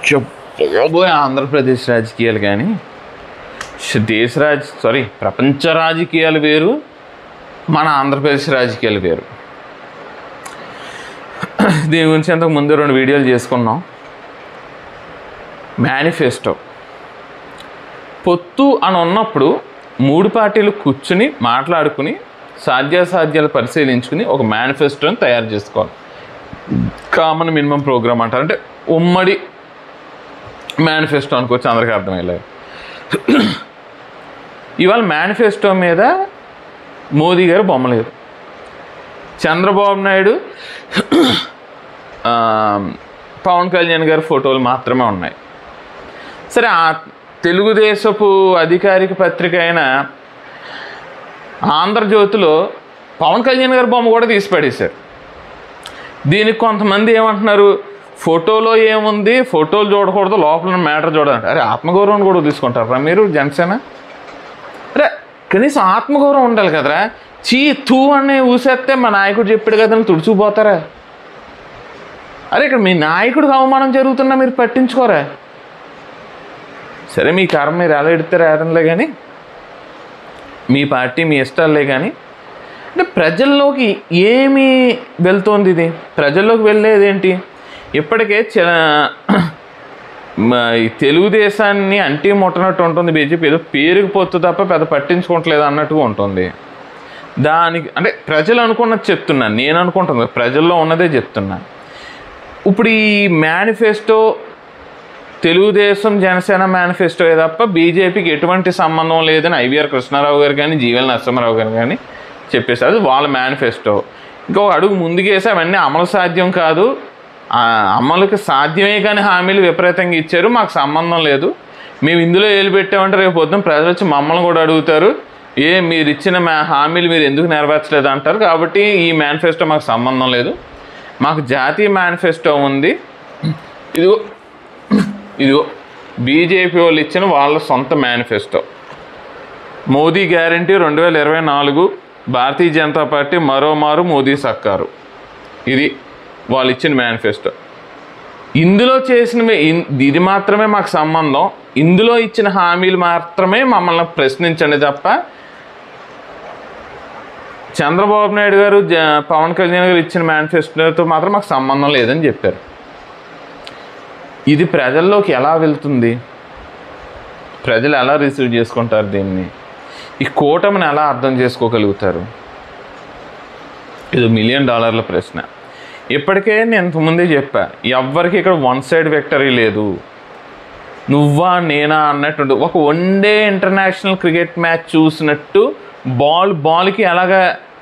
చెప్పబోయే ఆంధ్రప్రదేశ్ రాజకీయాలు కానీ ప్రపంచ రాజకీయాలు వేరు, మన ఆంధ్రప్రదేశ్ రాజకీయాలు వేరు. దీని గురించి అంతకు ముందు 2 వీడియోలు చేసుకున్నాం. మేనిఫెస్టో పొత్తు అని ఉన్నప్పుడు 3 పార్టీలు కూర్చుని మాట్లాడుకుని సాధ్యాసాధ్యాలు పరిశీలించుకుని ఒక మేనిఫెస్టోని తయారు చేసుకోవాలి. కామన్ మినిమం ప్రోగ్రామ్ అంటారు, అంటే ఉమ్మడి మేనిఫెస్టో అనుకోవచ్చు, అందరికీ అర్థమయ్యేలాగా. ఇవాళ మేనిఫెస్టో మీద మోదీ గారు బొమ్మ లేదు, చంద్రబాబు నాయుడు పవన్ కళ్యాణ్ గారి ఫోటోలు మాత్రమే ఉన్నాయి. సరే, ఆ తెలుగుదేశపు అధికారిక పత్రిక అయిన ఆంధ్రజ్యోతిలో పవన్ కళ్యాణ్ గారి బొమ్మ కూడా తీసి పడేశారు. దీనికి కొంతమంది ఏమంటున్నారు, ఫోటోలో ఏముంది, ఫోటోలు చూడకూడదు, లోపల మ్యాటర్ చూడాలంటే. అరే, ఆత్మగౌరవం కూడా తీసుకుంటారా మీరు జనసేన? అరే, కనీసం ఆత్మగౌరవం ఉండాలి కదరా. తూ అని ఊసేస్తే మా నాయకుడు చెప్పాడు కదా అని తుడుచుకుపోతారా? అరే, ఇక్కడ మీ నాయకుడికి అవమానం జరుగుతున్నా మీరు పట్టించుకోరా? సరే, మీ కర్మ మీరు ఎలా ఎడితే రాదంలే, కానీ మీ పార్టీ మీ ఇష్టాలే. కానీ అంటే ప్రజల్లోకి ఏమి వెళ్తోంది? ఇది ప్రజల్లోకి వెళ్ళేదేంటి? ఇప్పటికే ఈ తెలుగుదేశాన్ని అంటీ ముట్టనట్టు ఉంటుంది బీజేపీ. ఏదో పేరుకు పొత్తు తప్ప పెద్ద పట్టించుకోవట్లేదు అన్నట్టుగా ఉంటుంది. దానికి అంటే ప్రజలు అనుకున్నది చెప్తున్నాను, నేను అనుకుంటున్నాను, ప్రజల్లో ఉన్నదే చెప్తున్నాను. ఇప్పుడు ఈ మేనిఫెస్టో తెలుగుదేశం జనసేన మేనిఫెస్టో తప్ప బీజేపీకి ఎటువంటి సంబంధం లేదని ఐవీఆర్ కృష్ణారావు గారు కానీ జీవీఎల్ నరసింహారావు గారు కానీ చెప్పేశారు. అది వాళ్ళ మేనిఫెస్టో. ఇంకొక అడుగు ముందుకేసి అవన్నీ అమలు సాధ్యం కాదు, అమలుకి సాధ్యమే కానీ హామీలు విపరీతంగా ఇచ్చారు, మాకు సంబంధం లేదు, మేము ఇందులో ఏలు పెట్టామంటే రేపు పొద్దున ప్రజలు వచ్చి మమ్మల్ని కూడా అడుగుతారు, మీరు ఇచ్చిన హామీలు మీరు ఎందుకు నెరవేర్చలేదు అంటారు. కాబట్టి ఈ మేనిఫెస్టో మాకు సంబంధం లేదు, మాకు జాతీయ మేనిఫెస్టో ఉంది. ఇదిగో బీజేపీ వాళ్ళు ఇచ్చిన వాళ్ళ సొంత manifesto. Modi guarantee 2024, Bharatiya Janata party మరోమారు మోదీ సర్కారు. ఇది వాళ్ళు ఇచ్చిన మేనిఫెస్టో. ఇందులో చేసినవి ఇది మాత్రమే మాకు సంబంధం, ఇందులో ఇచ్చిన హామీలు మాత్రమే మమ్మల్ని ప్రశ్నించండి తప్ప చంద్రబాబు నాయుడు గారు పవన్ కళ్యాణ్ గారు ఇచ్చిన మేనిఫెస్టోతో మాత్రం మాకు సంబంధం లేదని చెప్పారు. ఇది ప్రజల్లోకి ఎలా వెళ్తుంది? ప్రజలు ఎలా రిసీవ్ చేసుకుంటారు దీన్ని? ఈ కూటమిని ఎలా అర్థం చేసుకోగలుగుతారు? ఇది $1 మిలియన్ ప్రశ్న. ఇప్పటికే నేను ఇంతకుముందే చెప్పా, ఎవ్వరికి ఇక్కడ వన్ సైడ్ విక్టరీ లేదు, నువ్వా నేనా అన్నట్టు. ఒక వన్డే ఇంటర్నేషనల్ క్రికెట్ మ్యాచ్ చూసినట్టు బాల్కి ఎలాగ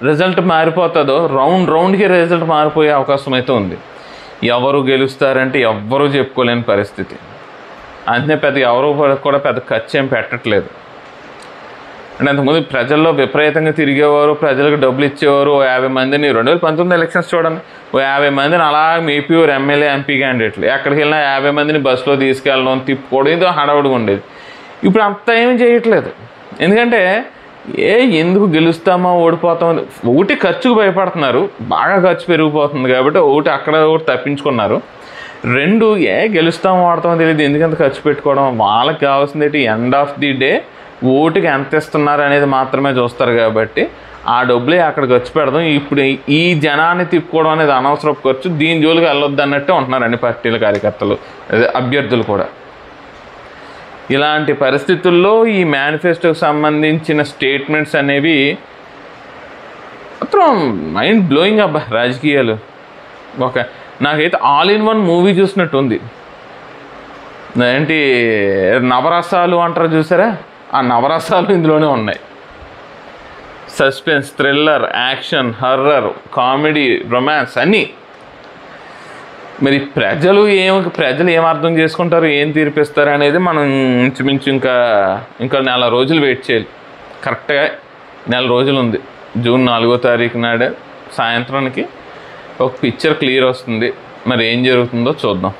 రిజల్ట్ మారిపోతుందో రౌండ్కి రిజల్ట్ మారిపోయే అవకాశం అయితే ఉంది. ఎవరు గెలుస్తారంటే ఎవ్వరూ చెప్పుకోలేని పరిస్థితి. అంతే, ఎవరు కూడా పెద్ద ఖర్చు ఏం పెట్టట్లేదు. అంటే అంతకుముందు ప్రజల్లో విపరీతంగా తిరిగేవారు, ప్రజలకు డబ్బులు ఇచ్చేవారు. 50 మందిని 2019 ఎలక్షన్స్ చూడండి, 50 మందిని అలా మేపేవారు ఎమ్మెల్యే ఎంపీ క్యాండిడేట్లు. ఎక్కడికి వెళ్ళినా 50 మందిని బస్సులో తీసుకెళ్ళడం, తిప్పుకోవడం, ఏదో హడావుడిగా ఉండేది. ఇప్పుడు అంత ఏమీ చేయట్లేదు. ఎందుకంటే ఎందుకు గెలుస్తామో ఓడిపోతామో, ఒకటి ఖర్చుకు భయపడుతున్నారు, బాగా ఖర్చు పెరిగిపోతుంది కాబట్టి ఒకటి తప్పించుకున్నారు. 2 గెలుస్తామో ఓడతామో తెలియదు, ఎందుకంత ఖర్చు పెట్టుకోవడం. వాళ్ళకి కావాల్సింది ఏంటి? ఎండ్ ఆఫ్ ది డే ఓటుకి ఎంత ఇస్తున్నారు అనేది మాత్రమే చూస్తారు కాబట్టి ఆ డబ్బులే అక్కడ ఖర్చు పెడదాం. ఇప్పుడు ఈ జనాన్ని తిప్పుకోవడం అనేది అనవసరపు ఖర్చు, దీని జోలికి వెళ్ళొద్దు అన్నట్టే ఉంటున్నారు అన్ని పార్టీల కార్యకర్తలు, అభ్యర్థులు కూడా. ఇలాంటి పరిస్థితుల్లో ఈ మేనిఫెస్టోకి సంబంధించిన స్టేట్మెంట్స్ అనేవి మాత్రం మైండ్ బ్లోయింగ్ అబ్బా. రాజకీయాలు నాకైతే ఆల్ ఇన్ వన్ మూవీ చూసినట్టు ఉంది. ఏంటి నవరసాలు అంటారు చూసారా, ఆ నవరసాలు ఇందులోనే ఉన్నాయి. Suspense, thriller, action, horror, comedy, romance అన్నీ. మరి ప్రజలు ఏం అర్థం చేసుకుంటారు, ఏం తీర్పిస్తారు అనేది మనం ఇంచుమించు ఇంకా 4 రోజులు వెయిట్ చేయాలి. కరెక్ట్గా 4 రోజులు ఉంది. జూన్ 4వ తారీఖు నాడే సాయంత్రానికి ఒక పిక్చర్ క్లియర్ వస్తుంది. మరి ఏం జరుగుతుందో చూద్దాం.